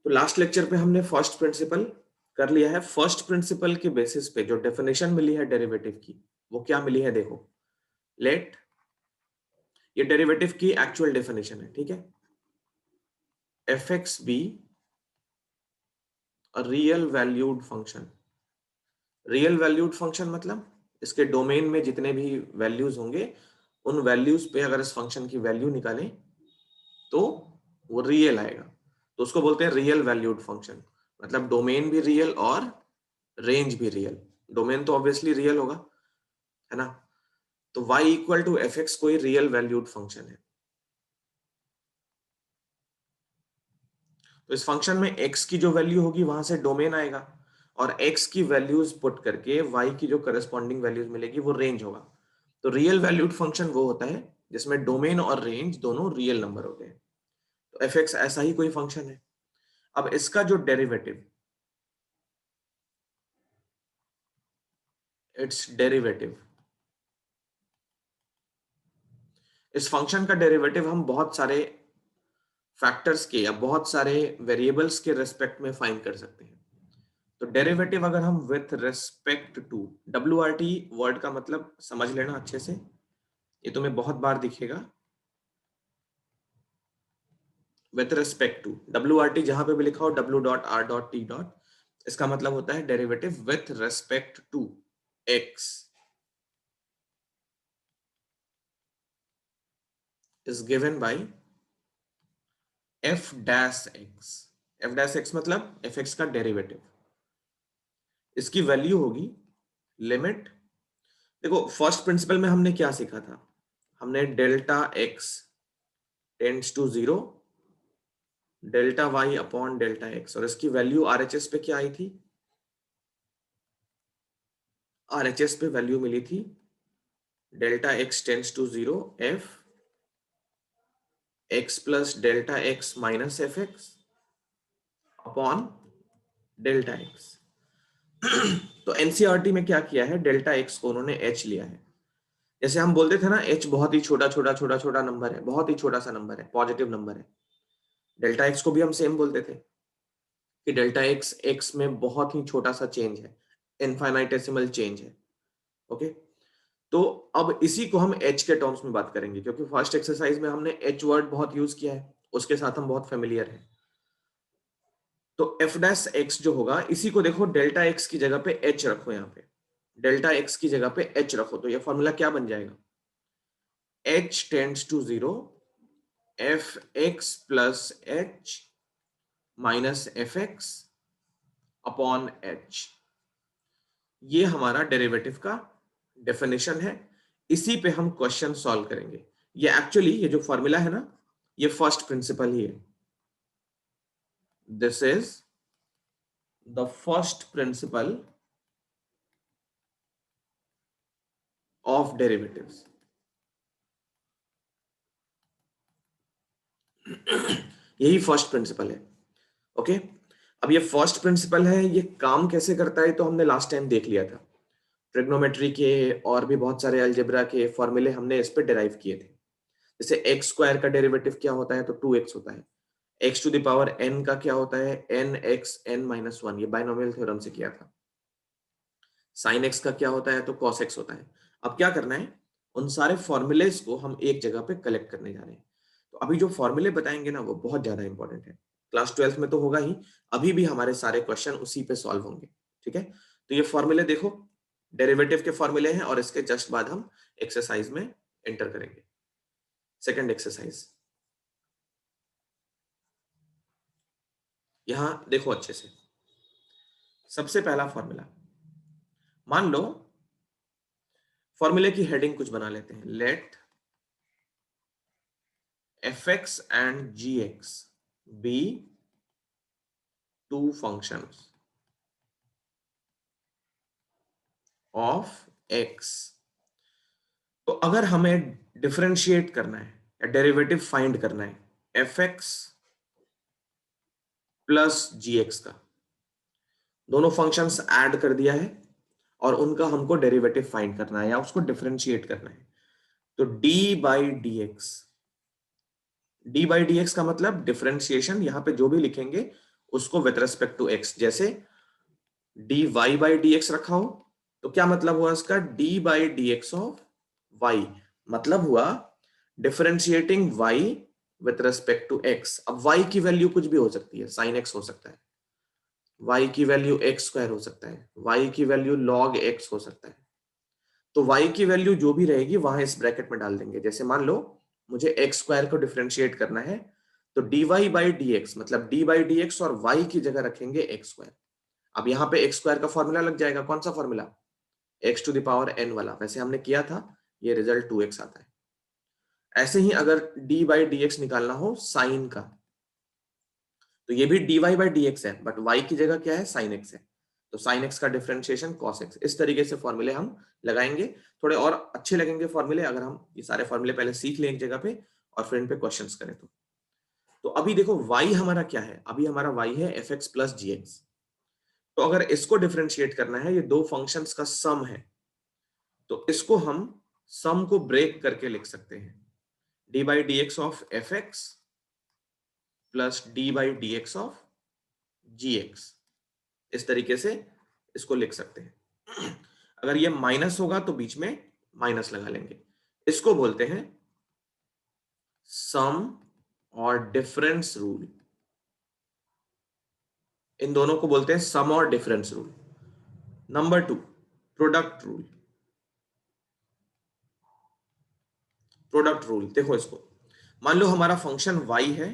तो last lecture पे हमने फर्स्ट प्रिंसिपल कर लिया है। फर्स्ट प्रिंसिपल के बेसिस पे जो डेफिनेशन मिली है डेरिवेटिव की, वो क्या मिली है देखो। लेट, ये डेरिवेटिव की एक्चुअल डेफिनेशन है, ठीक है। F x be real valued function. Real valued function मतलब इसके डोमेन में जितने भी वैल्यूज होंगे, उन वैल्यूज पे अगर इस फंक्शन की वैल्यू निकालें तो वो रियल आएगा, तो उसको बोलते हैं रियल वैल्यूड फंक्शन। मतलब डोमेन भी रियल और रेंज भी रियल। डोमेन तो ऑब्वियसली रियल होगा, है ना। तो y equal to f x कोई रियल वैल्यूड फंक्शन है। तो इस फंक्शन में x की जो वैल्यू होगी वहां से डोमेन आएगा, और x की वैल्यूज पुट करके y की जो करस्पॉन्डिंग वैल्यूज मिलेगी वो रेंज होगा। तो रियल वैल्यूड फंक्शन वो होता है जिसमें डोमेन और रेंज दोनों रियल नंबर होते हैं। तो एफ एक्स ऐसा ही कोई फंक्शन है। अब इसका जो डेरिवेटिव, इट्स डेरिवेटिव, इस फंक्शन का डेरिवेटिव हम बहुत सारे फैक्टर्स के या बहुत सारे वेरिएबल्स के रेस्पेक्ट में फाइंड कर सकते हैं। तो डेरिवेटिव अगर हम with respect to, WRT word का मतलब समझ लेना अच्छे से, ये तुम्हें बहुत बार दिखेगा। विथ रेस्पेक्ट टू, WRT जहां पे भी लिखा हो W.R.T. इसका मतलब होता है derivative with respect to x is given by f dash x। f dash x मतलब fx का डेरिवेटिव, इसकी वैल्यू होगी लिमिट। देखो फर्स्ट प्रिंसिपल में हमने क्या सीखा था, हमने delta x tends to 0, delta y upon delta x, और इसकी वैल्यू RHS पे क्या आई थी, RHS पे वैल्यू मिली थी delta x tends to 0 f x plus delta x minus f x upon delta x। तो एनसीईआरटी में क्या किया है, डेल्टा x को उन्होंने h लिया है। जैसे हम बोलते थे ना h बहुत ही छोटा छोटा छोटा छोटा नंबर है, बहुत ही छोटा सा नंबर है, पॉजिटिव नंबर है। डेल्टा x को भी हम सेम बोलते थे कि डेल्टा x x में बहुत ही छोटा सा चेंज है, इनफाइनाइटेसिमल चेंज है। ओके, तो अब इसी को हम h के टर्म्स में बात करेंगे, क्योंकि फर्स्ट एक्सरसाइज में हमने h वर्ड बहुत यूज किया है, उसके साथ हम बहुत फेमिलियर हैं। तो f डैश x जो होगा, इसी को देखो डेल्टा x की जगह पे h रखो, यहाँ पे डेल्टा x की जगह पे h रखो, तो ये फॉर्मूला क्या बन जाएगा, h tends to 0 f x plus h minus f x upon h। ये हमारा डेरिवेटिव का डेफिनेशन है। इसी पे हम क्वेश्चन सॉल्व करेंगे। ये एक्चुअली ये जो फॉर्मूला है ना, ये फर्स्ट प्रिंसिपल ही है। This is the first principle of derivatives. यही फर्स्ट प्रिंसिपल है। ओके, अब ये फर्स्ट प्रिंसिपल है, ये काम कैसे करता है तो हमने लास्ट टाइम देख लिया था। ट्रिग्नोमेट्री के और भी बहुत सारे अलजेब्रा के फॉर्मूले हमने इस पे डिराइव किए थे। जैसे एक्स स्क्वायर का डेरिवेटिव क्या होता है, तो 2x होता है। X to the power n का क्या होता है, nxn-1, ये बाइनोमियल थ्योरम से किया था। साइन x का क्या होता है, तो cos x होता है। अब क्या करना है, उन सारे फॉर्मूलेस को हम एक जगह पे कलेक्ट करने जा रहे हैं। तो अभी जो फॉर्मूले बताएंगे ना, वो बहुत ज्यादा इंपॉर्टेंट है। क्लास 12th में तो होगा ही, अभी भी हमारे सारे क्वेश्चन उसी पे सॉल्व होंगे, ठीक है। तो ये फॉर्मूले देखो, डेरिवेटिव के फॉर्मूले हैं, और इसके जस्ट बाद हम एक्सरसाइज में एंटर करेंगे। सेकंड एक्सरसाइज, यहां देखो अच्छे से। सबसे पहला फॉर्मूला, मान लो फॉर्मूले की हेडिंग कुछ बना लेते हैं, let f x and g x be two functions of x. तो अगर हमें डिफरेंशिएट करना है या डेरिवेटिव फाइंड करना है एफ एक्स प्लस जी एक्स का, दोनों फंक्शंस ऐड कर दिया है और उनका हमको डेरिवेटिव फाइंड करना है या उसको डिफरेंशिएट करना है। तो d by d x, d by d x का मतलब डिफरेंशिएशन, यहां पे जो भी लिखेंगे उसको विथ रेस्पेक्ट टू एक्स, जैसे dy बाई डी एक्स रखा हो तो क्या मतलब हुआ इसका, d by d x of y, मतलब हुआ differentiating y with respect to x। अब y की वैल्यू कुछ भी हो सकती है, sin x हो सकता है, y की वैल्यू x स्क्वायर हो सकता है, y की वैल्यू log x हो सकता है। तो y की वैल्यू जो भी रहेगी वहां इस ब्रैकेट में डाल देंगे। जैसे मान लो मुझे x स्क्वायर को डिफरेंशिएट करना है तो dy बाई डी एक्स, मतलब d बाई डी एक्स और y की जगह रखेंगे x स्क्वायर। अब यहाँ पे x स्क्वायर का फॉर्मूला लग जाएगा, कौन सा formula, x to the power n वाला, वैसे हमने किया था, ये रिजल्ट 2x आता है। ऐसे ही अगर d बाई डी एक्स निकालना हो साइन का, तो ये भी dy बाई डी एक्स है, बट y की जगह क्या है, साइन x है, तो साइन x का डिफरेंशिएशन cos x। इस तरीके से फॉर्मूले हम लगाएंगे, थोड़े और अच्छे लगेंगे फॉर्मूले अगर हम ये सारे फॉर्मूले पहले सीख लें एक जगह पे और फिर इन पे क्वेश्चंस करें। तो अभी देखो y हमारा क्या है, अभी हमारा y है fx प्लस जी। तो अगर इसको डिफरेंशिएट करना है, ये दो फंक्शंस का सम है, तो इसको हम सम को ब्रेक करके लिख सकते हैं, d by d x of f x plus d by d x of g x, इस तरीके से इसको लिख सकते हैं। अगर ये माइनस होगा तो बीच में माइनस लगा लेंगे। इसको बोलते हैं सम और डिफरेंस रूल, इन दोनों को बोलते हैं सम और difference rule. Number 2, product rule. Product rule देखो इसको, मान लो हमारा फंक्शन y है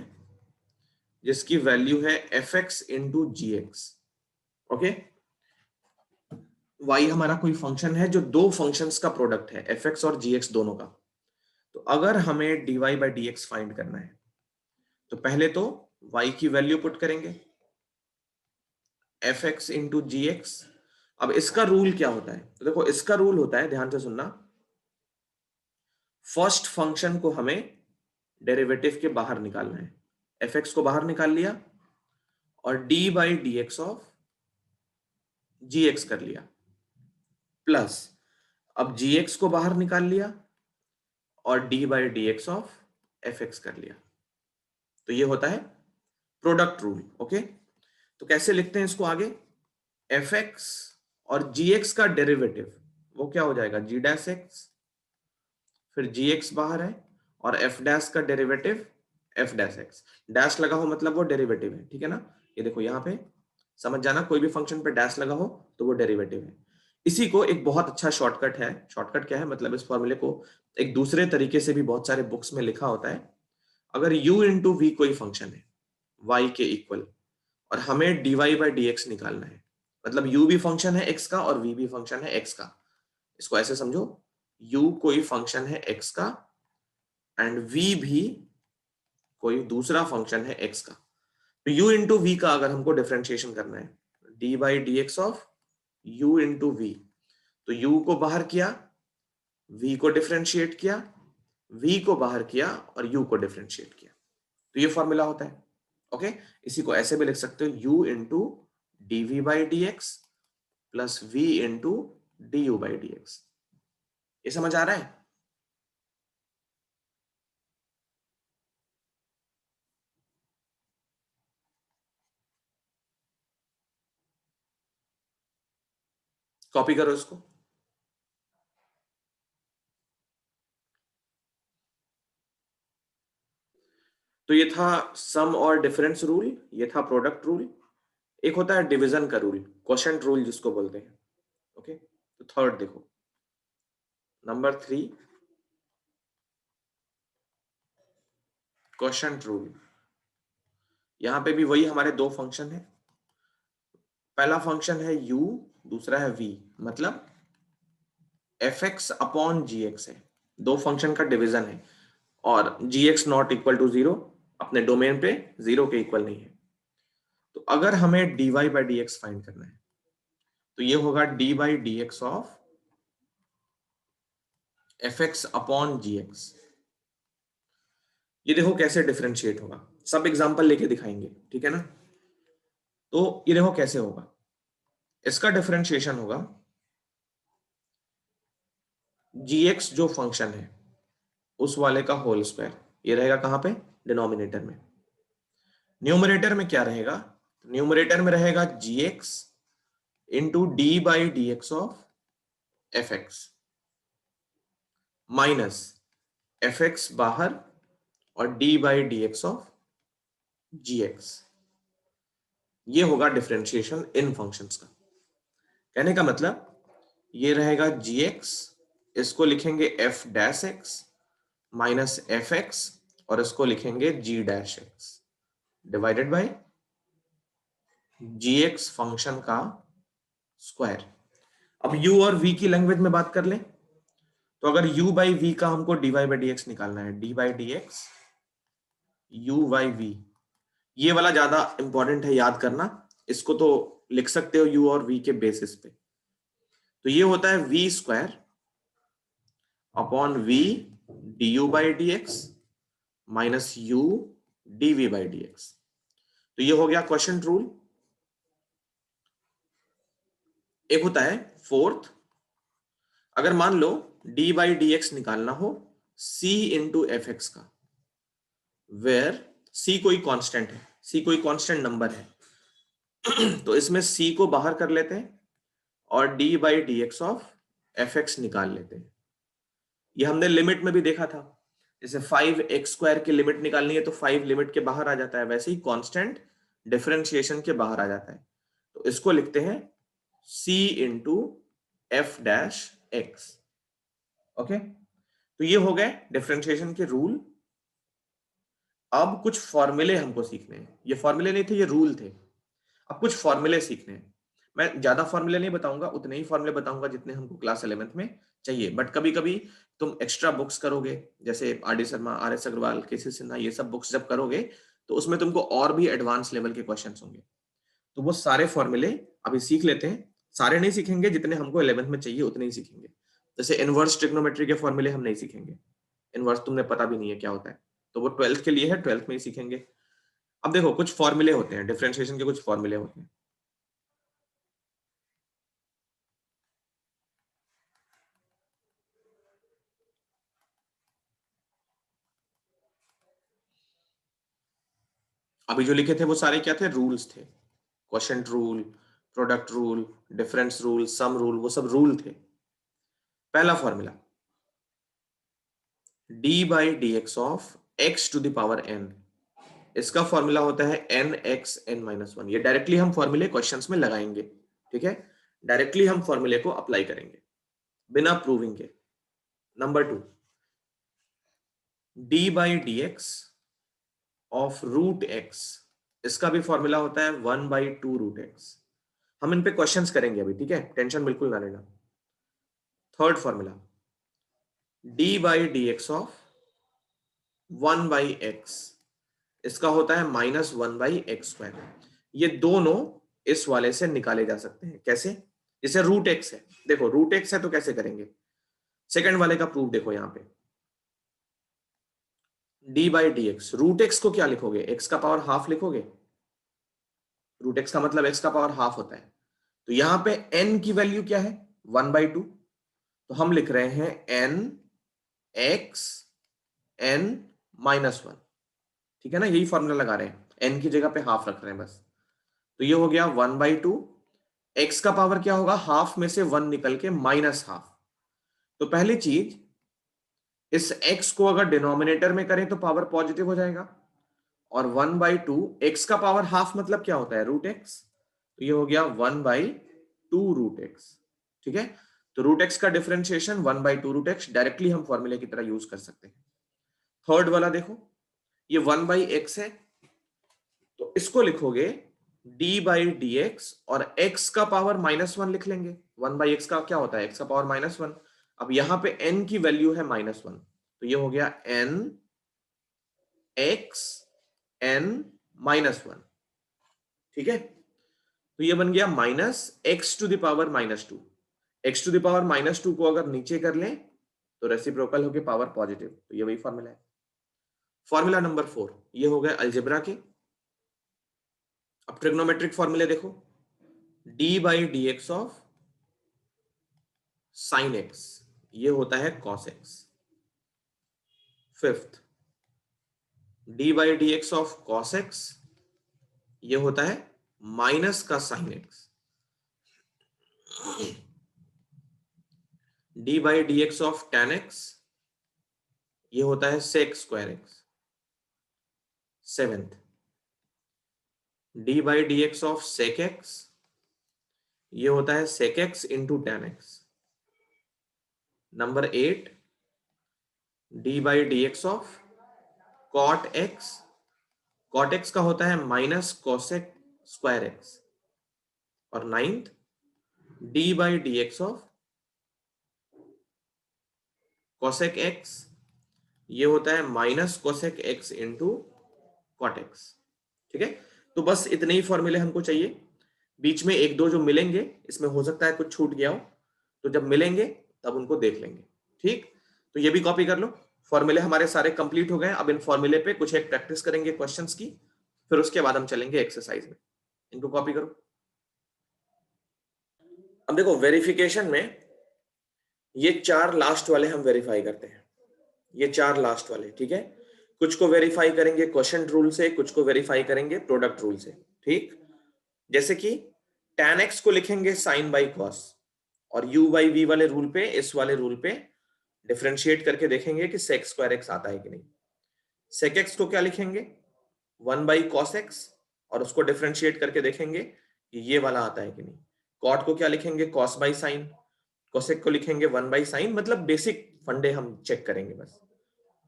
जिसकी वैल्यू है एफ एक्स इंटू जी एक्स। ओके, y हमारा कोई फंक्शन है जो दो फंक्शंस का प्रोडक्ट है, एफ एक्स और जी एक्स दोनों का। तो अगर हमें dy by d x find करना है तो पहले तो y की वैल्यू पुट करेंगे एफ एक्स इंटू जी एक्स। अब इसका रूल क्या होता है, तो देखो इसका रूल होता है, ध्यान से सुनना, फर्स्ट फंक्शन को हमें डेरिवेटिव के बाहर निकालना है, एफ एक्स को बाहर निकाल लिया और d by d x of g x कर लिया, प्लस अब जी एक्स को बाहर निकाल लिया और d by d x of f x कर लिया। तो ये होता है प्रोडक्ट रूल। ओके, तो कैसे लिखते हैं इसको आगे, एफ एक्स और जी एक्स का डेरिवेटिव वो क्या हो जाएगा, जी डैश एक्स, फिर जी एक्स बाहर है और एफ डैश का derivative F dash x. Dash लगा हो मतलब वो डेरिवेटिव है, ठीक है ना। ये देखो यहाँ पे समझ जाना, कोई भी फंक्शन पे डैश लगा हो तो वो डेरिवेटिव है। इसी को एक बहुत अच्छा शॉर्टकट है, शॉर्टकट क्या है मतलब इस फॉर्मूले को एक दूसरे तरीके से भी बहुत सारे बुक्स में लिखा होता है। अगर u इंटू वी कोई फंक्शन है y के इक्वल और हमें dy बाई डी एक्स निकालना है, मतलब u भी फंक्शन है x का और v भी फंक्शन है x का। इसको ऐसे समझो, u कोई फंक्शन है x का एंड v भी कोई दूसरा फंक्शन है x का। तो u इंटू वी का अगर हमको डिफरेंशिएशन करना है, d by d x of u into v, तो u को बाहर किया, v को डिफरेंशिएट किया, v को बाहर किया और u को डिफरेंशिएट किया, तो ये फॉर्मूला होता है। ओके, इसी को ऐसे भी लिख सकते हो, u into d v by d x plus v into d u by d x. ये समझ आ रहा है। कॉपी करो इसको। तो ये था सम और डिफरेंस रूल, ये था प्रोडक्ट रूल। एक होता है डिवीजन का रूल, क्वोशंट रूल जिसको बोलते हैं। ओके, तो थर्ड देखो, नंबर 3 क्वोशंट रूल। यहां पे भी वही हमारे दो फंक्शन है, पहला फंक्शन है u, दूसरा है v, मतलब f x upon g x है, दो फंक्शन का डिवीजन है और g x not equal to zero, अपने डोमेन पे जीरो के इक्वल नहीं है। तो अगर हमें dy by d x find करना है तो ये होगा d by d x of f x upon g x. ये देखो कैसे डिफरेंशिएट होगा, सब एग्जांपल लेके दिखाएंगे, ठीक है ना। तो ये देखो कैसे होगा, इसका डिफरेंशिएशन होगा gx जो फंक्शन है उस वाले का होल स्क्वायर, ये रहेगा कहां पे, डिनोमिनेटर में। न्यूमरेटर में क्या रहेगा, न्यूमरेटर में रहेगा gx into d by d x of f x minus f x बाहर और d by d x of g x. ये होगा डिफरेंशिएशन इन फंक्शंस का। कहने का मतलब ये रहेगा जी एक्स, इसको लिखेंगे f dash x minus f x और इसको लिखेंगे g dash x divided by g x function का स्क्वायर। अब u और v की लैंग्वेज में बात कर लें तो अगर u बाई v का हमको dy बाई डी एक्स निकालना है, dy by d x u by v, ये वाला ज्यादा इंपॉर्टेंट है, याद करना। इसको तो लिख सकते हो u और v के बेसिस पे। तो ये होता है v square upon v du by d x minus u dv by d x. तो ये हो गया क्वेश्चन रूल। एक होता है फोर्थ, अगर मान लो डी बाई डी एक्स निकालना हो c इंटू एफ एक्स का, वेयर c कोई कांस्टेंट है, c कोई कांस्टेंट नंबर है तो इसमें c को बाहर कर लेते हैं और d by d x of f x निकाल लेते हैं। ये हमने लिमिट में भी देखा था, जैसे 5x स्क्वायर की लिमिट निकालनी है तो 5 लिमिट के बाहर आ जाता है, वैसे ही कांस्टेंट डिफरेंशिएशन के बाहर आ जाता है। तो इसको लिखते हैं c into F dash x. Okay, तो ये हो गए डिफरेंशिएशन के रूल। अब कुछ फॉर्मूले हमको सीखने हैं। ये फॉर्मूले नहीं थे, ये रूल थे। अब कुछ फॉर्मूले सीखने हैं। मैं ज्यादा फॉर्मूले नहीं बताऊंगा, उतने ही फॉर्मूले बताऊंगा जितने हमको क्लास 11th में चाहिए। बट कभी कभी तुम एक्स्ट्रा बुक्स करोगे, जैसे R D Sharma, R S Agarwal, K C Sinha, ये सब बुक्स जब करोगे तो उसमें तुमको और भी एडवांस लेवल के क्वेश्चंस होंगे। तो वो सारे फॉर्मूले अभी सीख लेते हैं। सारे नहीं सीखेंगे, जितने हमको 11th में चाहिए उतने ही सीखेंगे। जैसे इनवर्स ट्रिग्नोमेट्री के फॉर्मूले हम नहीं सीखेंगे, इनवर्स तुमने पता भी नहीं है क्या होता है, तो वो 12th के लिए है, 12th में ही सीखेंगे। अब देखो कुछ फॉर्मूले होते हैं, डिफरेंशिएशन के कुछ फॉर्मूले होते हैं। अभी जो लिखे थे वो सारे क्या थे, रूल्स थे। Quotient rule, product rule, difference rule, sum rule, वो सब रूल थे। पहला formula d by d x of x to the power n, इसका फॉर्मूला होता है n x n minus one. ये डायरेक्टली हम फॉर्मूले क्वेश्चंस में लगाएंगे, ठीक है, डायरेक्टली हम फॉर्मूले को अप्लाई करेंगे बिना प्रूविंग के। Number 2, d by d x of root x, इसका भी फॉर्मूला होता है 1 बाई टू रूट एक्स। हम इन पे क्वेश्चंस करेंगे अभी, ठीक है, टेंशन बिल्कुल ना लेना। Third formula d by d x of 1 by x, इसका होता है माइनस 1 बाई एक्स स्क्वायर। ये दोनों इस वाले से निकाले जा सकते हैं। कैसे? जैसे रूट एक्स है, देखो रूट एक्स है तो कैसे करेंगे, सेकंड वाले का प्रूफ देखो यहां पे, d by d x, root x को क्या लिखोगे, एक्स का पावर हाफ लिखोगे। रूट एक्स का मतलब एक्स का पावर हाफ होता है। तो यहां पे n की वैल्यू क्या है, 1 बाई टू, तो हम लिख रहे हैं n x n minus one. ठीक है ना, यही फॉर्मूला लगा रहे हैं, n की जगह पे हाफ रख रहे हैं बस। तो ये हो गया 1 बाई टू, एक्स का पावर क्या होगा, हाफ में से 1 निकल के माइनस हाफ। तो पहली चीज, इस x को अगर डिनोमिनेटर में करें तो पावर पॉजिटिव हो जाएगा, और 1 बाई टू, एक्स का पावर हाफ मतलब क्या होता है, रूट एक्स। तो ये हो गया 1 बाई टू रूट एक्स। ठीक है, तो रूट एक्स का differentiation 1 by two root x directly हम फॉर्मूले की तरह यूज कर सकते हैं। थर्ड वाला देखो, ये 1 बाई एक्स है, तो इसको लिखोगे d बाई डी एक्स और x का पावर माइनस वन लिख लेंगे। 1 बाई एक्स का क्या होता है, x का पावर माइनस वन। अब यहां पे n की वैल्यू है माइनस वन, तो ये हो गया n x n minus one. ठीक है, तो ये बन गया minus x to the power minus two. X to the power minus two को अगर नीचे कर लें तो रेसिप्रोकल होके पावर पॉजिटिव, तो ये वही फॉर्मूला है। फॉर्मूला नंबर 4, ये हो गया अलजेब्रा के। अब ट्रिग्नोमेट्रिक फॉर्मूले देखो, d by d x of sine x, ये होता है cos x. Fifth, d by d x of cos x, ये होता है माइनस का sine x, d by d x of tan x, ये होता है sec square x. Seventh, d by d x of sec x, ये होता है sec x into tan x. Number 8, d by d x of cot x, cot x का होता है minus cosec square x. और ninth, d by d x of cosec x, ये होता है minus cosec x into cot x. ठीक है, तो बस इतने ही फॉर्मूले हमको चाहिए। बीच में एक दो जो मिलेंगे, इसमें हो सकता है कुछ छूट गया हो, तो जब मिलेंगे तब उनको देख लेंगे। ठीक, तो ये भी कॉपी कर लो। फॉर्मूले हमारे सारे कंप्लीट हो गए। अब इन फॉर्मूले पे कुछ एक प्रैक्टिस करेंगे क्वेश्चंस की, फिर उसके बाद हम चलेंगे एक्सरसाइज में। इनको कॉपी करो। अब देखो, वेरिफिकेशन में ये चार लास्ट वाले हम वेरीफाई करते हैं, ये चार लास्ट वाले। ठीक है, कुछ को वेरीफाई करेंगे क्वेश्चन रूल से, कुछ को वेरीफाई करेंगे प्रोडक्ट रूल से। ठीक, जैसे कि tan x को लिखेंगे साइन बाई कॉस, और u बाई वी वाले रूल पे, इस वाले रूल पे डिफरेंशिएट करके देखेंगे कि sec स्क्वायर x आता है कि नहीं। sec x को क्या लिखेंगे, 1 बाई कॉस एक्स, और उसको डिफरेंशिएट करके देखेंगे कि ये वाला आता है कि नहीं। कॉट को क्या लिखेंगे, कॉस बाई साइन, कोसेक को लिखेंगे 1 बाई साइन। मतलब बेसिक फंडे हम चेक करेंगे बस,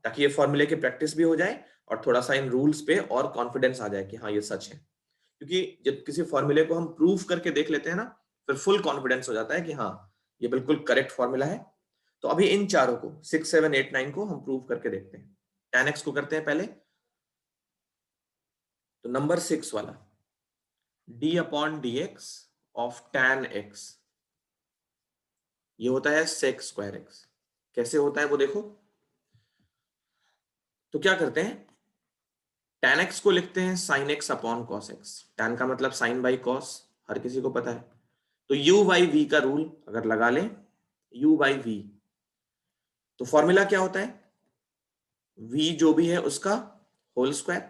ताकि ये फॉर्मूले की प्रैक्टिस भी हो जाए और थोड़ा सा इन रूल्स पे और कॉन्फिडेंस आ जाए कि हाँ ये सच है। क्योंकि जब किसी फॉर्मूले को हम प्रूव करके देख लेते हैं ना, फिर फुल कॉन्फिडेंस हो जाता है कि हाँ ये बिल्कुल करेक्ट फॉर्मूला है। तो अभी इन चारों को 6, 7, 8, 9 को हम प्रूव करके देखते हैं। tan x को करते हैं पहले। तो नंबर 6 वाला, d upon D x of tan x, ये होता है sec स्क्वायर x। कैसे होता है वो देखो। तो क्या करते हैं, tan x को लिखते हैं sin x upon cos x। tan का मतलब sin बाई cos, हर किसी को पता है। तो u बाई v का रूल अगर लगा लें, u बाई v, तो फॉर्मूला क्या होता है, v जो भी है उसका होल स्क्वायर।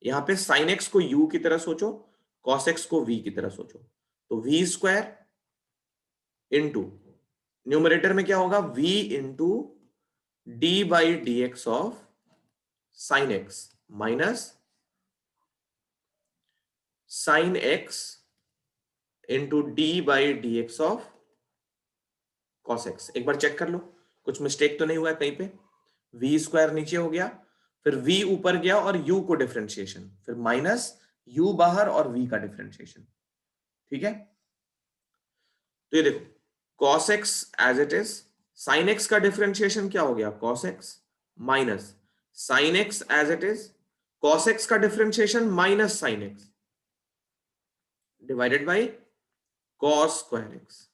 यहां पे sin x को u की तरह सोचो, cos x को v की तरह सोचो। तो v स्क्वायर इंटू, न्यूमरेटर में क्या होगा, v into d by d x of sine x minus sign x into d by d x of cos x. एक बार चेक कर लो कुछ मिस्टेक तो नहीं हुआ है कहीं पे। v स्क्वायर नीचे हो गया, फिर v ऊपर गया और u को डिफरेंशिएशन, फिर माइनस u बाहर और v का डिफरेंशिएशन। ठीक है, तो ये देखो, cos x as it is, sin x का डिफरेंशिएशन क्या हो गया, cos x minus sin x as it is, cos x का differentiation minus sin x divided by cos square x।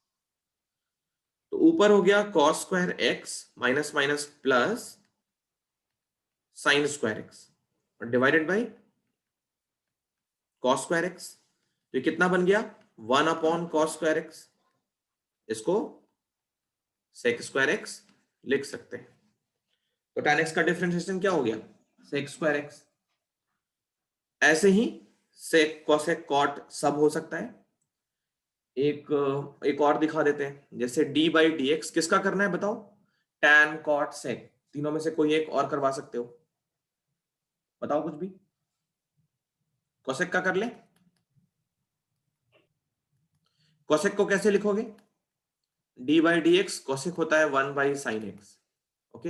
तो ऊपर हो गया cos square x minus minus plus sine square x, और divided by cos square x. तो ये कितना बन गया, 1 अपॉन cos स्क्वायर एक्स। इसको sec स्क्वायर एक्स लिख सकते हैं। तो tan x का डिफरेंशिएशन क्या हो गया, sec स्क्वायर एक्स। ऐसे ही sec, cosec, cot सब हो सकता है। एक और दिखा देते हैं, जैसे d बाई डी एक्स किसका करना है बताओ, tan, cot, sec, तीनों में से कोई एक और करवा सकते हो, बताओ कुछ भी। cosec का कर ले, cosec को कैसे लिखोगे, d by d x cosec होता है 1 बाई साइन एक्स। ओके,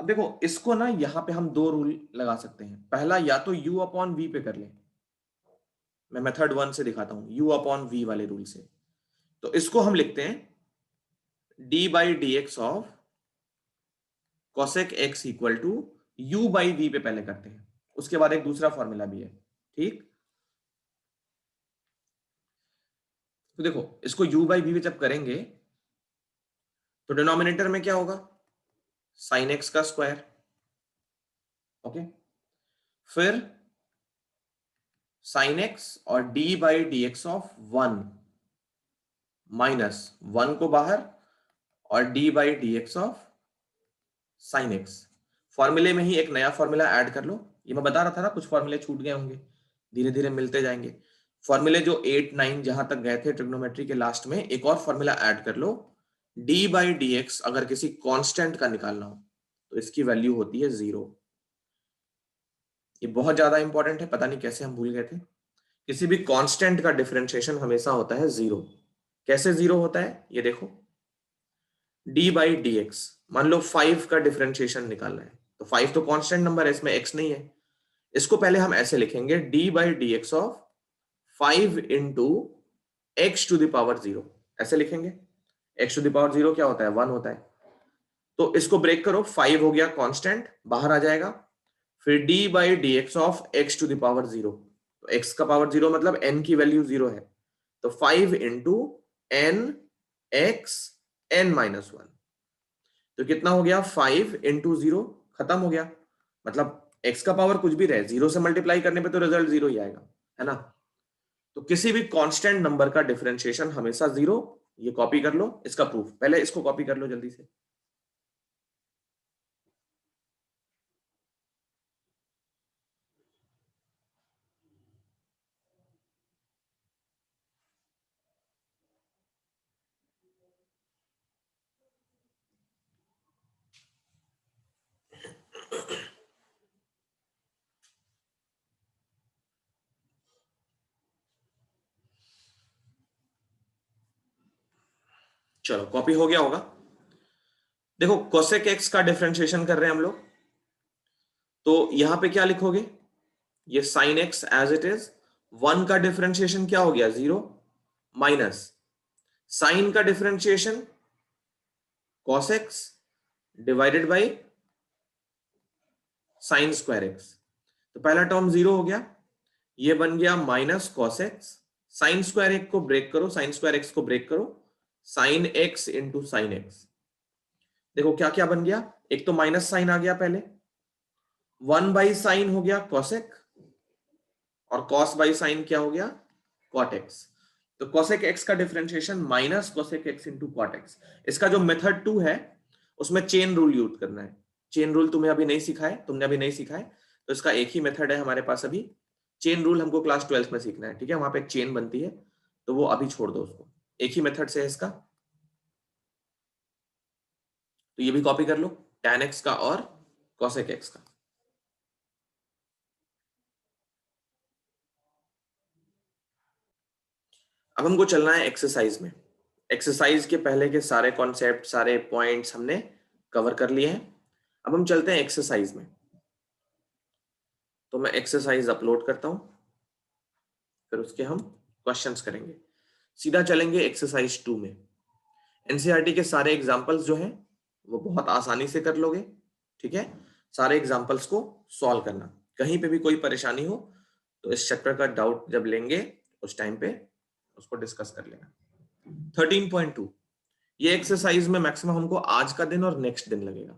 अब देखो इसको ना यहां पे हम दो रूल लगा सकते हैं। पहला, या तो u अपॉन v पे कर ले, मैं मेथड 1 से दिखाता हूं, u अपॉन v वाले रूल से। तो इसको हम लिखते हैं d by d x of cosec x equal to u by v पे पहले करते हैं, उसके बाद एक दूसरा फॉर्मूला भी है। ठीक, तो देखो इसको u बाई v पे जब करेंगे तो डिनोमिनेटर में क्या होगा, साइन x का स्क्वायर। ओके, फिर साइन x और d by d x of 1 minus 1 को बाहर और d by d x of sine x. फॉर्मूले में ही एक नया फॉर्मूला ऐड कर लो। ये मैं बता रहा था ना, कुछ फॉर्मूले छूट गए होंगे, धीरे धीरे मिलते जाएंगे। फॉर्मूले जो 8 9 जहां तक गए थे ट्रिग्नोमेट्री के लास्ट में, एक और फॉर्मूला ऐड कर लो, डी बाई डी एक्स अगर किसी कांस्टेंट का निकालना हो तो इसकी वैल्यू होती है 0। ये बहुत ज्यादा इंपॉर्टेंट है, पता नहीं कैसे हम भूल गए थे। किसी भी कांस्टेंट का डिफरेंशिएशन हमेशा होता है 0। कैसे 0 होता है ये देखो, डी बाई डी एक्स, मान लो 5 का डिफरेंशिएशन निकालना है, तो 5 तो कांस्टेंट नंबर है, इसमें x नहीं है। इसको पहले हम ऐसे लिखेंगे, d by d x of 5 into x to the power 0, ऐसे लिखेंगे। x टू द पावर 0 क्या होता है, 1 होता है। तो इसको ब्रेक करो, 5 हो गया कांस्टेंट, बाहर आ जाएगा, फिर d by d x of x to the power 0, तो x का पावर 0 मतलब n की वैल्यू 0 है, तो 5 into n x n minus 1, तो कितना हो गया, 5 इंटू 0, खत्म हो गया। मतलब x का पावर कुछ भी रहे, 0 से मल्टीप्लाई करने पे तो रिजल्ट 0 ही आएगा, है ना। तो किसी भी कांस्टेंट नंबर का डिफरेंशिएशन हमेशा 0। ये कॉपी कर लो, इसका प्रूफ, पहले इसको कॉपी कर लो जल्दी से। चलो कॉपी हो गया होगा। देखो कोसेक एक्स का डिफरेंशिएशन कर रहे हैं हम लोग, तो यहां पे क्या लिखोगे, ये sine x as it is, 1 का डिफरेंशिएशन क्या हो गया, 0, माइनस साइन का differentiation cos x divided by sine square x, तो पहला टर्म 0 हो गया, ये बन गया minus cos x, sine square x को ब्रेक करो, साइन स्क्वायर एक्स को ब्रेक करो, sine x into sine x. देखो क्या क्या बन गया, एक तो माइनस साइन आ गया पहले, 1 बाई साइन हो गया कॉसेक, और कॉस बाई साइन क्या हो गया, कॉट एक्स। तो कॉसेक एक्स का differentiation minus cosec x into cot x. इसका जो मेथड 2 है उसमें चेन रूल यूज करना है। चेन रूल तुम्हें अभी नहीं सीखा है, तुमने अभी नहीं सीखा है, तो इसका एक ही मेथड है हमारे पास अभी। चेन रूल हमको क्लास 12 में सीखना है, ठीक है, वहां पे एक चेन बनती है, तो वो अभी छोड़ दो उसको, एक ही मेथड से है इसका। तो ये भी कॉपी कर लो, tan एक्स का और cosec एक्स का। अब हमको चलना है एक्सरसाइज में। एक्सरसाइज के पहले के सारे कॉन्सेप्ट, सारे पॉइंट्स हमने कवर कर लिए हैं। अब हम चलते हैं एक्सरसाइज में। तो मैं एक्सरसाइज अपलोड करता हूं, फिर उसके हम क्वेश्चंस करेंगे। सीधा चलेंगे एक्सरसाइज 2 में। एनसीईआरटी के सारे एग्जांपल्स जो हैं वो बहुत आसानी से कर लोगे, ठीक है। सारे एग्जांपल्स को सॉल्व करना, कहीं पे भी कोई परेशानी हो तो इस चैप्टर का डाउट जब लेंगे उस टाइम पे उसको डिस्कस कर लेना। 13.2, ये एक्सरसाइज में मैक्सिमम हमको आज का दिन और नेक्स्ट दिन लगेगा।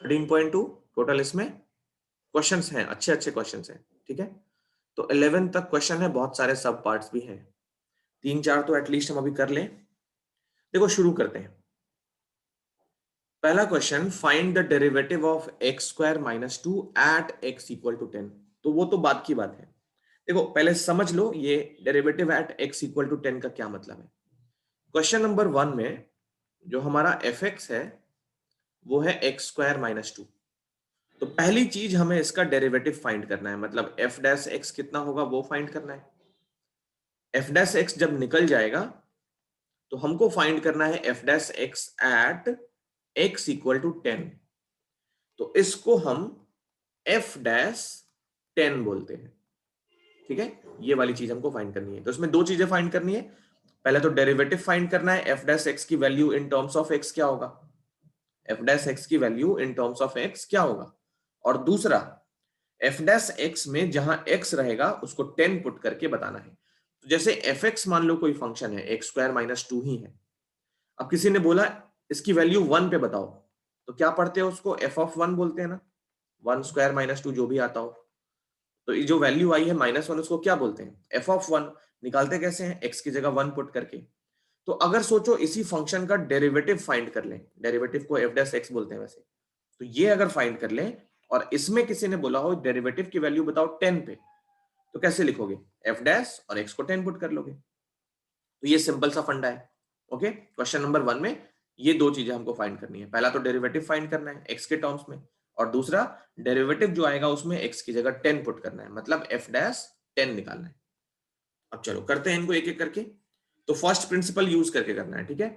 13.2 टोटल इसमें क्वेश्चंस हैं, अच्छे अच्छे क्वेश्चंस हैं, ठीक है। तो 11 तक क्वेश्चन है, बहुत सारे सब पार्ट्स भी हैं, 3 4 तो एटलीस्ट हम अभी कर लें। देखो शुरू करते हैं। पहला question, find the derivative of x square minus 2 at x equal to 10। तो वो तो बात की बात है। देखो पहले समझ लो ये derivative at x equal to 10 का क्या मतलब है। क्वेश्चन नंबर 1 में जो हमारा एफ एक्स है वो है एक्स स्क्वायर माइनस 2। तो पहली चीज हमें इसका डेरिवेटिव फाइंड करना है, मतलब एफ डैश एक्स कितना होगा वो फाइंड करना है। एफ डैश एक्स जब निकल जाएगा तो हमको फाइंड करना है f dash x at x equal to 10। तो इसको हम एफ डैश 10 बोलते हैं, ठीक है। ये वाली चीज हमको फाइंड करनी है। तो इसमें दो चीजें फाइंड करनी है, पहले तो डेरिवेटिव फाइंड करना है, एफ डैश एक्स की value in terms of x क्या होगा, एफ डैश एक्स की value in terms of x क्या होगा, और दूसरा एफ डैश एक्स में जहां एक्स रहेगा उसको 10 पुट करके बताना है। तो जैसे एफ एक्स मान लो कोई फंक्शन है, एक्स स्क्वायर माइनस 2 ही है। अब किसी ने बोला इसकी वैल्यू 1 पे बताओ, तो क्या पढ़ते हो उसको, एफ ऑफ 1 बोलते हैं ना, 1 स्क्वायर माइनस 2 जो भी आता हो। तो ये जो वैल्यू आई है -1 उसको क्या बोलते हैं, एफ ऑफ 1। निकालते कैसे हैं, एक्स की जगह 1 पुट करके। तो अगर सोचो इसी फंक्शन का डेरिवेटिव फाइंड कर लें, डेरिवेटिव को एफ डैश एक्स बोलते हैं वैसे, तो ये अगर फाइंड कर लें और इसमें किसी ने बोला हो डेरिवेटिव की वैल्यू बताओ 10 पे, तो कैसे लिखोगे, एफ डैश और एक्स को 10 पुट कर लोगे। तो ये सिंपल सा फंडा है। ओके, क्वेश्चन नंबर 1 में ये दो चीजें हमको फाइंड करनी है। पहला तो डेरिवेटिव फाइंड करना है एक्स के टर्म्स में, और दूसरा डेरिवेटिव जो आएगा उसमें एक्स की जगह 10 पुट करना है, मतलब एफ डैश 10 निकालना है। अब चलो करते हैं इनको एक एक करके। तो फर्स्ट प्रिंसिपल यूज करके करना है, ठीक है।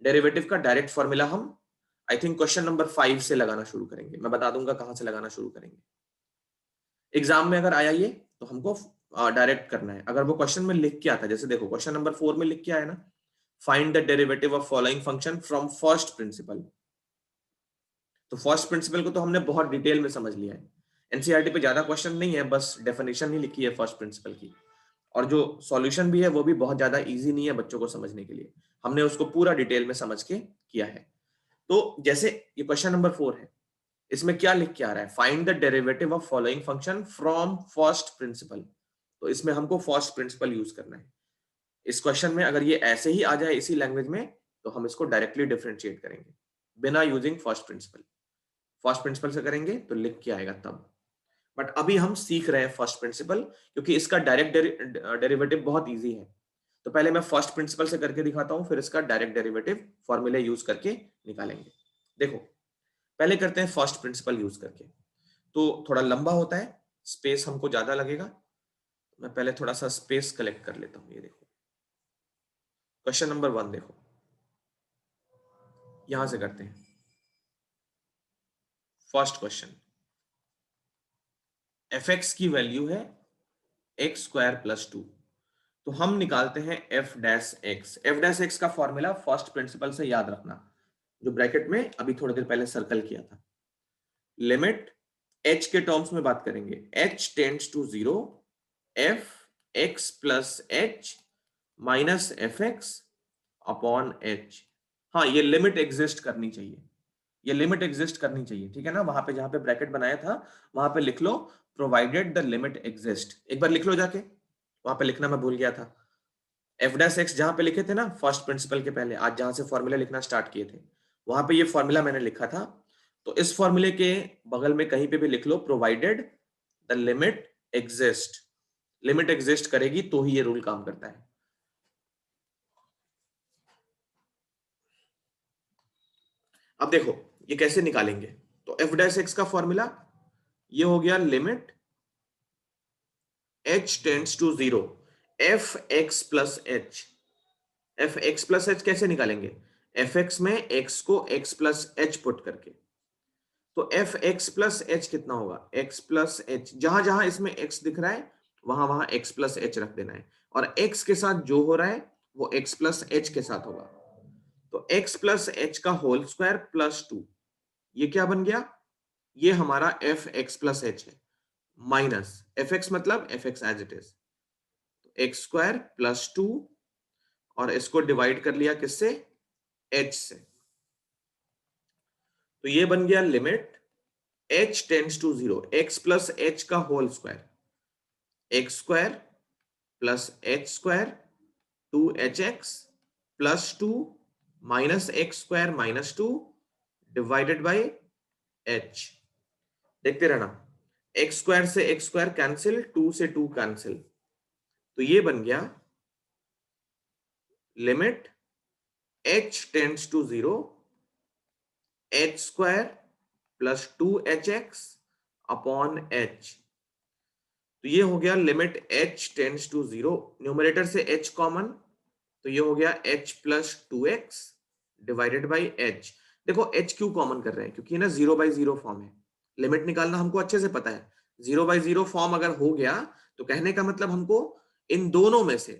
डेरिवेटिव का डायरेक्ट फॉर्मूला हम आई थिंक क्वेश्चन नंबर 5 से लगाना शुरू करेंगे। मैं बता दूंगा कहां से लगाना शुरू करेंगे। एग्जाम में अगर आया ये तो हमको डायरेक्ट करना है। अगर वो क्वेश्चन में लिख के आता है, जैसे देखो क्वेश्चन नंबर 4 में लिख के आया ना, find the derivative of following function from first principle. तो फर्स्ट प्रिंसिपल को तो हमने बहुत डिटेल में समझ लिया है। एनसीईआरटी पे ज्यादा क्वेश्चन नहीं है, बस डेफिनेशन ही लिखी है फर्स्ट प्रिंसिपल की, और जो सॉल्यूशन भी है वो भी बहुत ज्यादा इजी नहीं है बच्चों को समझने के लिए। हमने उसको पूरा डिटेल में समझ के किया है। तो जैसे ये क्वेश्चन नंबर 4 है, इसमें क्या लिख के आ रहा है, find the derivative of following function from first principle. तो इसमें हमको फर्स्ट प्रिंसिपल यूज करना है। इस क्वेश्चन में अगर ये ऐसे ही आ जाए इसी लैंग्वेज में, तो हम इसको डायरेक्टली डिफरेंशिएट करेंगे बिना using first principle. First principle से करेंगे तो लिख के आएगा तब। बट अभी हम सीख रहे हैं फर्स्ट प्रिंसिपल, क्योंकि इसका डायरेक्ट डेरिवेटिव बहुत इजी है। तो पहले मैं फर्स्ट प्रिंसिपल से करके दिखाता हूं, फिर इसका डायरेक्ट डेरिवेटिव फॉर्मूले यूज करके निकालेंगे। देखो पहले करते हैं फर्स्ट प्रिंसिपल यूज करके। तो थोड़ा लंबा होता है, स्पेस हमको ज्यादा लगेगा। मैं पहले थोड़ा सा स्पेस कलेक्ट कर लेता हूं। ये देखो क्वेश्चन नंबर 1 देखो, यहां से करते हैं फर्स्ट क्वेश्चन। एफ एक्स की वैल्यू है एक्स स्क्वायर प्लस 2। तो हम निकालते हैं f dash x. F dash x का फॉर्मूला फर्स्ट प्रिंसिपल से याद रखना, जो ब्रैकेट में अभी थोड़ी देर पहले सर्कल किया था। लिमिट एच के टर्म्स में बात करेंगे, h tends to 0, f x plus h minus f x upon h. हाँ, ये लिमिट एग्जिस्ट करनी चाहिए, ये लिमिट एग्जिस्ट करनी चाहिए, ठीक है ना। वहां पे जहां पे ब्रैकेट बनाया था वहां पे लिख लो प्रोवाइडेड द लिमिट एग्जिस्ट। एक बार लिख लो जाके, वहां पे लिखना मैं भूल गया था। एफ डैश एक्स जहां पे लिखे थे ना फर्स्ट प्रिंसिपल के पहले, आज जहां से फॉर्मूला लिखना स्टार्ट किए थे, वहां पे ये फॉर्मूला मैंने लिखा था। तो इस फॉर्मूले के बगल में कहीं पे भी लिख लो provided the limit exist. Limit exist करेगी तो ही ये रूल काम करता है। अब देखो ये कैसे निकालेंगे। तो एफ डैश एक्स का फॉर्मूला ये हो गया limit h tends to 0, f x plus h. F x plus h कैसे निकालेंगे, एफ एक्स में x को x प्लस एच पुट करके। तो एफ एक्स प्लस एच कितना होगा, x प्लस एच। जहां जहां इसमें x दिख रहा है वहां वहां x प्लस एच रख देना है, और x के साथ जो हो रहा है वो x प्लस एच के साथ होगा। तो x प्लस एच का होल स्क्वायर प्लस 2, ये क्या बन गया, ये हमारा एफ एक्स प्लस एच है, माइनस एफ एक्स मतलब f x as it is, x square plus 2, और इसको डिवाइड कर लिया किससे, h से। तो ये बन गया limit h tends to 0, x plus h का whole square, x square plus h square 2hx plus 2 minus x square minus 2 divided by h। देखते रहना, एक्स स्क्वायर से एक्स स्क्वायर कैंसिल, 2 से 2 कैंसिल। तो ये बन गया limit h tends to 0, h square plus 2hx upon h। तो ये हो गया limit h tends to 0, numerator से h कॉमन, तो ये हो गया h plus 2x divided by h। देखो h क्यों कॉमन कर रहे हैं, क्योंकि ना 0/0 फॉर्म है। लिमिट निकालना हमको अच्छे से पता है, 0/0 फॉर्म अगर हो गया तो कहने का मतलब हमको इन दोनों में से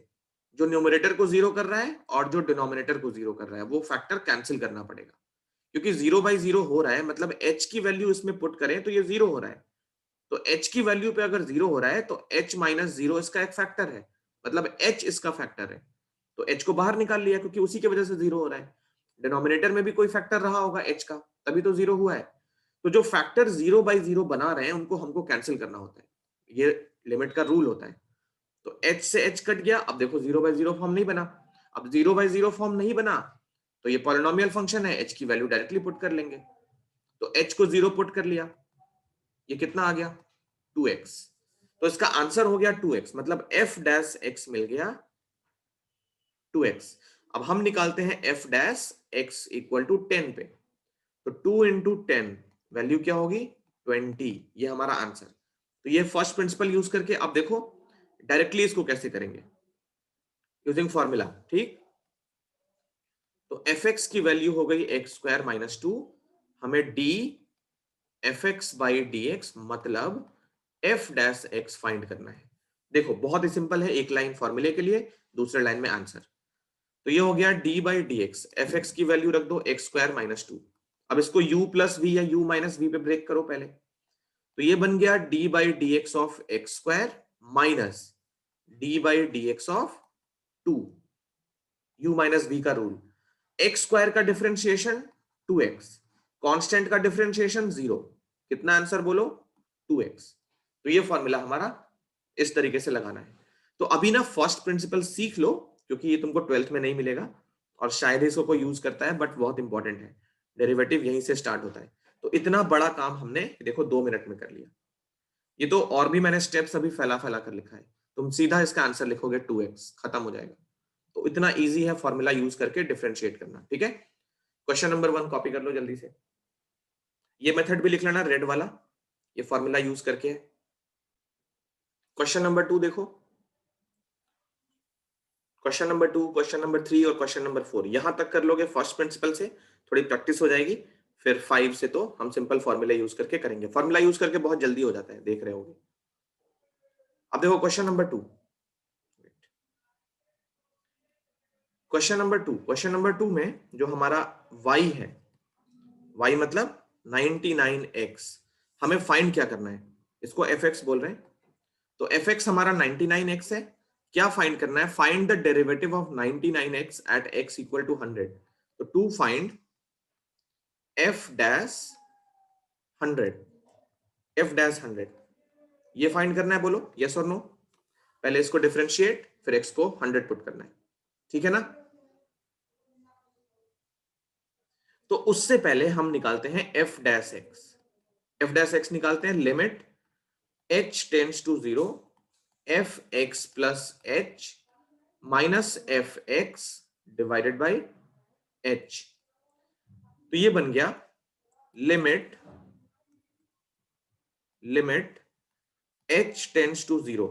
जो न्यूमरेटर को 0 कर रहा है और जो डिनोमिनेटर को 0 कर रहा है वो फैक्टर कैंसिल करना पड़ेगा। क्योंकि 0/0 हो रहा है मतलब h की वैल्यू इसमें पुट करें तो ये 0 हो रहा है। तो h की वैल्यू पे अगर 0 हो रहा है तो h माइनस 0 इसका एक फैक्टर है, मतलब h इसका फैक्टर है। तो h को बाहर निकाल लिया क्योंकि उसी की वजह से 0 हो रहा है। डिनोमिनेटर में भी कोई फैक्टर रहा होगा h का, तभी तो 0 हुआ है। तो जो फैक्टर 0/0 बना रहे हैं उनको हमको कैंसिल करना होता है, ये लिमिट का रूल होता है। तो h से h कट गया, अब देखो 0/0 फॉर्म नहीं बना। अब 0/0 फॉर्म नहीं बना तो ये पॉलिनोमियल फंक्शन है, h की वैल्यू डायरेक्टली पुट कर लेंगे। तो h को 0 पुट कर लिया, ये कितना आ गया 2x। तो इसका आंसर हो गया 2x, मतलब f डैश x मिल गया 2x। अब हम निकालते हैं f dash x equal to 10 पे, तो 2 इंटू 10 वैल्यू क्या होगी 20, ये हमारा आंसर। तो ये फर्स्ट प्रिंसिपल यूज करके अब देखो डायरेक्टली इसको कैसे करेंगे, यूजिंग फॉर्मूला, ठीक। तो fx की वैल्यू हो गई एक्स स्क्वायर माइनस 2, हमें d fx बाई dx मतलब f डैश x फाइंड करना है। देखो बहुत ही सिंपल है, एक लाइन फॉर्मूले के लिए, दूसरे लाइन में आंसर। तो ये हो गया d by d x, F x की वैल्यू रख दो एक्स स्क्वायर माइनस 2। अब इसको u प्लस वी या u माइनस वी पे ब्रेक करो पहले, तो ये बन गया d by d x of x square minus d by d x of 2, u minus v का रूल, एक्स स्क्वायर का डिफरेंशिएशन 2x, कांस्टेंट का डिफरेंशिएशन 0, कितना आंसर बोलो 2x। तो ये फॉर्मूला हमारा इस तरीके से लगाना है। तो अभी ना फर्स्ट प्रिंसिपल सीख लो, क्योंकि ये तुमको 12th में नहीं मिलेगा और शायद इसको कोई यूज करता है, बट बहुत इंपॉर्टेंट है, डेरिवेटिव यहीं से स्टार्ट होता है। तो इतना बड़ा काम हमने देखो 2 मिनट में कर लिया। ये तो और भी मैंने स्टेप्स अभी फैला फैला कर लिखा है, तुम सीधा इसका आंसर लिखोगे 2x, खत्म हो जाएगा। तो इतना इजी है फॉर्मूला यूज करके डिफरेंशिएट करना, ठीक है। क्वेश्चन नंबर 1 कॉपी कर लो जल्दी से, ये मेथड भी लिख लेना रेड वाला, ये फॉर्मूला यूज करके। क्वेश्चन नंबर 2 देखो, क्वेश्चन नंबर 2, क्वेश्चन नंबर 3 और क्वेश्चन नंबर 4 यहां तक कर लोगे फर्स्ट प्रिंसिपल से, थोड़ी प्रैक्टिस हो जाएगी। फिर 5 से तो हम सिंपल फॉर्मूला यूज करके करेंगे, फॉर्मूला यूज करके बहुत जल्दी हो जाता है, देख रहे होगे। अब देखो क्वेश्चन नंबर 2, क्वेश्चन नंबर 2 में जो हमारा y है, y मतलब 99x, हमें फाइंड क्या करना है, इसको fx बोल रहे हैं। तो fx हमारा 99x है, क्या फाइंड करना है, find the derivative of 99x at x equal to 100। तो to find f dash 100, f dash 100 ये फाइंड करना है, बोलो यस और नो। पहले इसको डिफरेंशिएट, फिर x को 100 पुट करना है, ठीक है ना। तो उससे पहले हम निकालते हैं f dash x, f dash x निकालते हैं, limit h tends to 0 f x plus h minus f x divided by h। तो ये बन गया लिमिट h टेंड्स टू 0।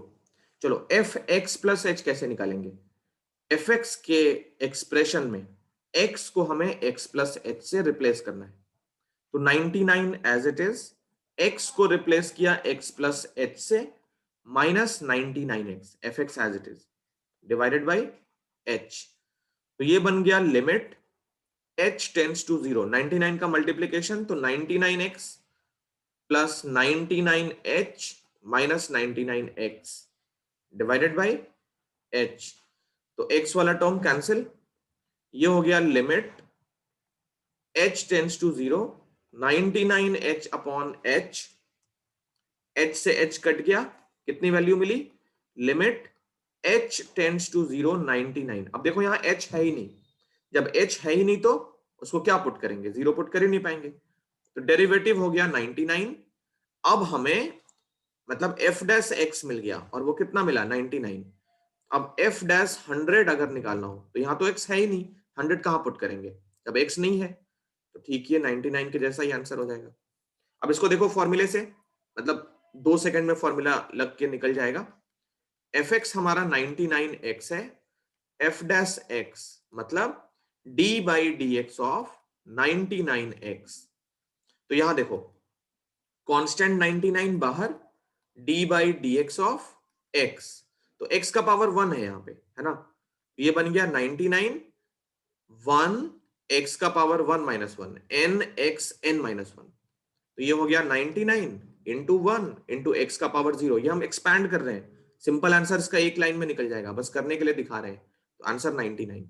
चलो एफ एक्स प्लस h कैसे निकालेंगे, एफ एक्स के एक्सप्रेशन में x को हमें x प्लस h से रिप्लेस करना है। तो 99 एज इट इज, x को रिप्लेस किया x प्लस h से, minus 99x f x as it is divided by h। तो ये बन गया लिमिट h टेंड्स टू 0, 99 का मल्टीप्लीकेशन, तो 99x plus 99h minus 99x divided by h। तो x वाला टर्म कैंसिल, ये हो गया limit h tends to 0, 99h upon h, h से h कट गया, कितनी वैल्यू मिली, लिमिट h टेंड्स टू 0 99। अब देखो यहां h है ही नहीं, जब h है ही नहीं तो उसको क्या पुट करेंगे, 0 पुट कर ही नहीं पाएंगे। तो डेरिवेटिव हो गया 99। अब हमें मतलब f डैश x मिल गया और वो कितना मिला 99। अब f डैश 100 अगर निकालना हो तो यहाँ तो x है ही नहीं, 100 कहाँ पुट करेंगे जब x नहीं है। तो ठीक है 99 के जैसा ही आंसर हो जाएगा। अब इसको देखो फॉर्मूले से, मतलब 2 सेकंड में फॉर्मूला लग के निकल जाएगा। एफ एक्स हमारा 99x है, f डैश x मतलब d by d x of 99x। तो यहां देखो कांस्टेंट 99 बाहर, d by d x of x, तो x का पावर 1 है यहाँ पे, है ना। ये बन गया 99 1 x का power 1 minus 1 n x n minus 1। तो ये हो गया 99 इंटू 1 इंटू एक्स का पावर 0। ये हम एक्सपैंड कर रहे हैं, सिंपल आंसर इसका एक लाइन में निकल जाएगा, बस करने के लिए दिखा रहे हैं। तो आंसर 99।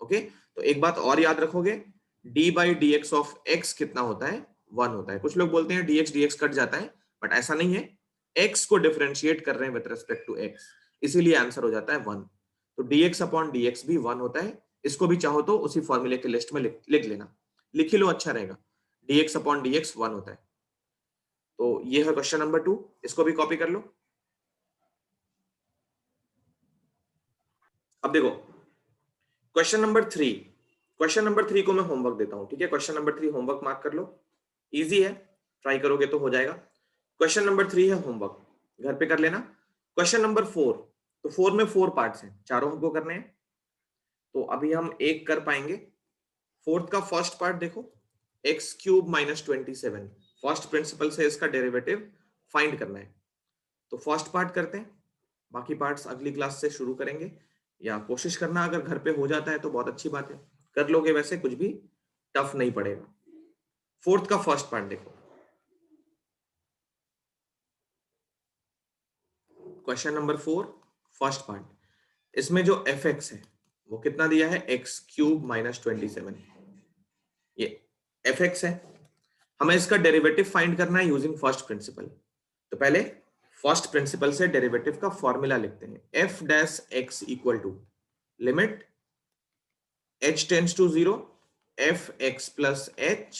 ओके, तो एक बात और याद रखोगे, d by d x of x कितना होता है, 1 होता है। कुछ लोग बोलते हैं dx कट जाता है, बट ऐसा नहीं है, x को डिफरेंशिएट कर रहे हैं विद रिस्पेक्ट टू x, इसीलिए आंसर हो जाता है 1। तो dx अपॉन dx भी 1 होता है। इसको भी चाहो तो उसी फॉर्मूले के लिस्ट में लिख लेना, लिख ही लो, अच्छा रहेगा। dx अपॉन dx 1 होता है। तो ये है क्वेश्चन नंबर 2, इसको भी कॉपी कर लो। अब देखो क्वेश्चन नंबर 3 को मैं होमवर्क देता हूं, ठीक है। क्वेश्चन नंबर 3 होमवर्क मार्क कर लो, इजी है, ट्राई करोगे तो हो जाएगा। क्वेश्चन नंबर 3 है होमवर्क, घर पे कर लेना। क्वेश्चन नंबर 4, तो 4 में 4 पार्ट्स हैं, चारों हमको करने हैं, तो अभी हम एक कर पाएंगे। फोर्थ का फर्स्ट पार्ट देखो, x cube minus 27, first principle से इसका डेरिवेटिव फाइंड करना है। तो फर्स्ट पार्ट करते हैं, बाकी पार्ट्स अगली क्लास से शुरू करेंगे, या कोशिश करना अगर घर पे हो जाता है तो बहुत अच्छी बात है, कर लोगे वैसे कुछ भी टफ नहीं पड़ेगा। फोर्थ का फर्स्ट पार्ट देखो, क्वेश्चन नंबर 4 फर्स्ट पार्ट, इसमें जो एफ एक्स है वो कितना दिया है, एक्स क्यूब माइनस 27, ये एफ एक्स है। हमें इसका डेरिवेटिव फाइंड करना है यूजिंग फर्स्ट प्रिंसिपल। तो पहले फर्स्ट प्रिंसिपल से डेरिवेटिव का फॉर्मूला लिखते हैं, f dash x equal to limit h tends to 0 f x plus h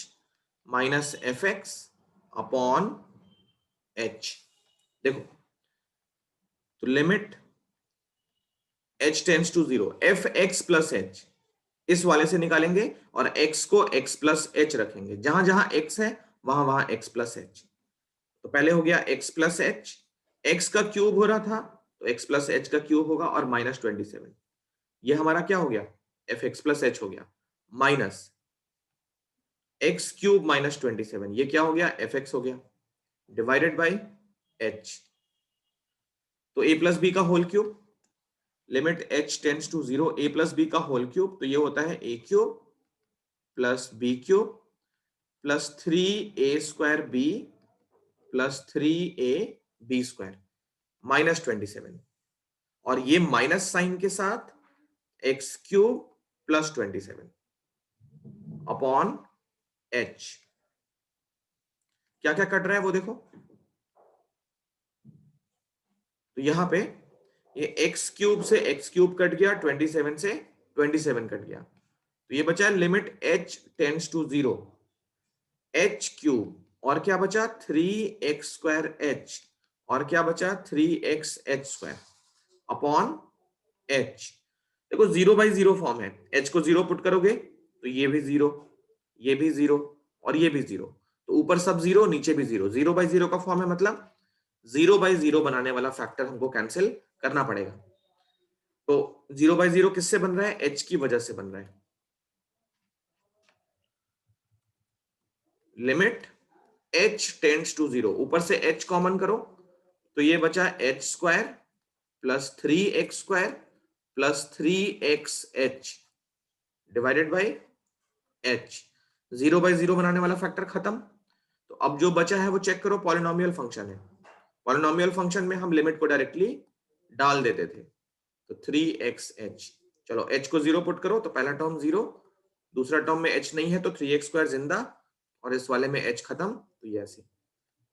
minus f x upon h. देखो तो limit h tends to 0 f x plus h इस वाले से निकालेंगे और x को x प्लस एच रखेंगे, जहां जहां x है वहां वहां x प्लस एच। तो पहले हो गया x प्लस एच, एक्स का क्यूब हो रहा था तो x प्लस एच का क्यूब होगा और माइनस 27, ये हमारा क्या हो गया, एफ एक्स प्लस एच हो गया, माइनस एक्स क्यूब माइनस 27, ये क्या हो गया, एफ एक्स हो गया, डिवाइडेड बाई एच। तो a प्लस बी का whole cube, limit h tends to 0 a plus b का होल क्यूब, तो ये होता है a cube plus b cube plus 3a² b plus 3ab square minus 27, और ये माइनस साइन के साथ x cube plus 27 upon h. क्या क्या कट रहा है वो देखो, तो यहां पे ये एक्स क्यूब से एक्स क्यूब कट गया, 27 से 27 कट गया, तो ये बचा limit h tends to 0 h cube, और क्या बचा 3x² h, और क्या बचा 3xh² अपॉन h। देखो 0/0 फॉर्म है, h को 0 पुट करोगे तो ये भी 0, ये भी 0 और ये भी 0, तो ऊपर सब 0 नीचे भी 0, 0/0 का फॉर्म है, मतलब 0/0 बनाने वाला फैक्टर हमको कैंसिल करना पड़ेगा। तो 0/0 किससे बन रहा है, h की वजह से बन रहा है। लिमिट h टेंड्स टू 0, ऊपर से h कॉमन करो तो ये बचा h² plus 3x² plus 3xh divided by h। 0/0 बनाने वाला फैक्टर खत्म। तो अब जो बचा है वो चेक करो, पॉलिनोमियल फंक्शन है, पॉलिनोमियल फंक्शन में हम लिमिट को डायरेक्टली डाल देते थे, तो 3xh। चलो h को 0 पुट करो तो पहला टर्म 0, दूसरा टर्म में h नहीं है तो 3x² जिंदा, और इस वाले में h खत्म, तो ये ऐसे।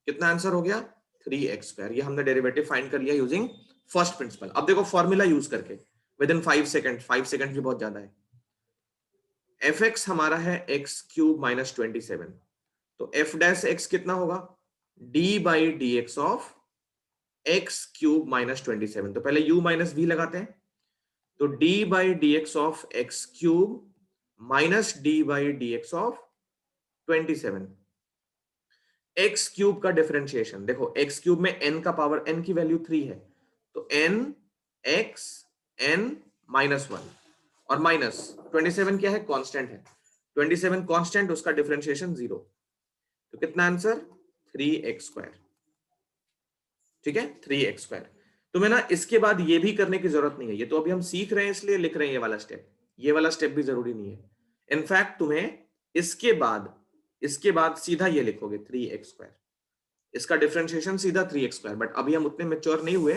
कितना आंसर हो गया, 3x²। ये हमने डेरिवेटिव फाइंड कर लिया यूजिंग फर्स्ट प्रिंसिपल। अब देखो फॉर्मूला यूज करके विद इन 5 सेकंड, 5 सेकंड भी बहुत ज्यादा है। एफ एक्स हमारा है एक्स क्यूब माइनस 27, तो एफ डैश एक्स कितना होगा, d by d x of x cube minus 27। तो पहले u माइनस v लगाते हैं, तो d by d x of x cube minus D by d x of 27। X cube का differentiation देखो, एक्स क्यूब में n का पावर, n की वैल्यू 3 है, तो n x n माइनस 1, और माइनस 27 क्या है, कांस्टेंट है, 27 कांस्टेंट, उसका डिफरेंशिएशन 0, तो कितना आंसर 3x²। ठीक है 3x²। तुम्हें ना इसके बाद ये भी करने की जरूरत नहीं है, ये तो अभी हम सीख रहे हैं इसलिए लिख रहे हैं ये वाला स्टेप, ये वाला स्टेप भी जरूरी नहीं है। इनफैक्ट तुम्हें इसके बाद सीधा ये लिखोगे 3x², इसका डिफरेंशिएशन सीधा 3x², बट अभी हम उतने मैच्योर नहीं हुए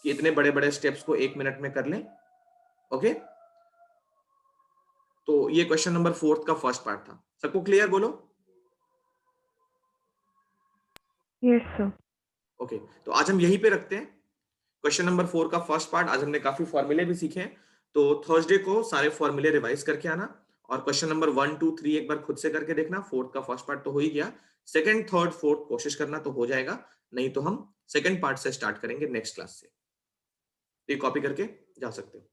कि इतने बड़े बड़े स्टेप्स को 1 मिनट में कर लें। ओके, तो ये क्वेश्चन नंबर 4 का फर्स्ट पार्ट था, सबको क्लियर बोलो। Yes sir. ओके, तो आज हम यहीं पे रखते हैं, क्वेश्चन नंबर 4 का फर्स्ट पार्ट। आज हमने काफी फॉर्मूले भी सीखे हैं, तो थर्सडे को सारे फॉर्मूले रिवाइज करके आना, और क्वेश्चन नंबर 1 2 3 एक बार खुद से करके देखना। फोर्थ का फर्स्ट पार्ट तो हो ही गया, सेकंड थर्ड फोर्थ कोशिश करना तो हो जाएगा, नहीं तो हम सेकंड पार्ट से स्टार्ट करेंगे नेक्स्ट क्लास से। तो ये कॉपी करके जा सकते हो।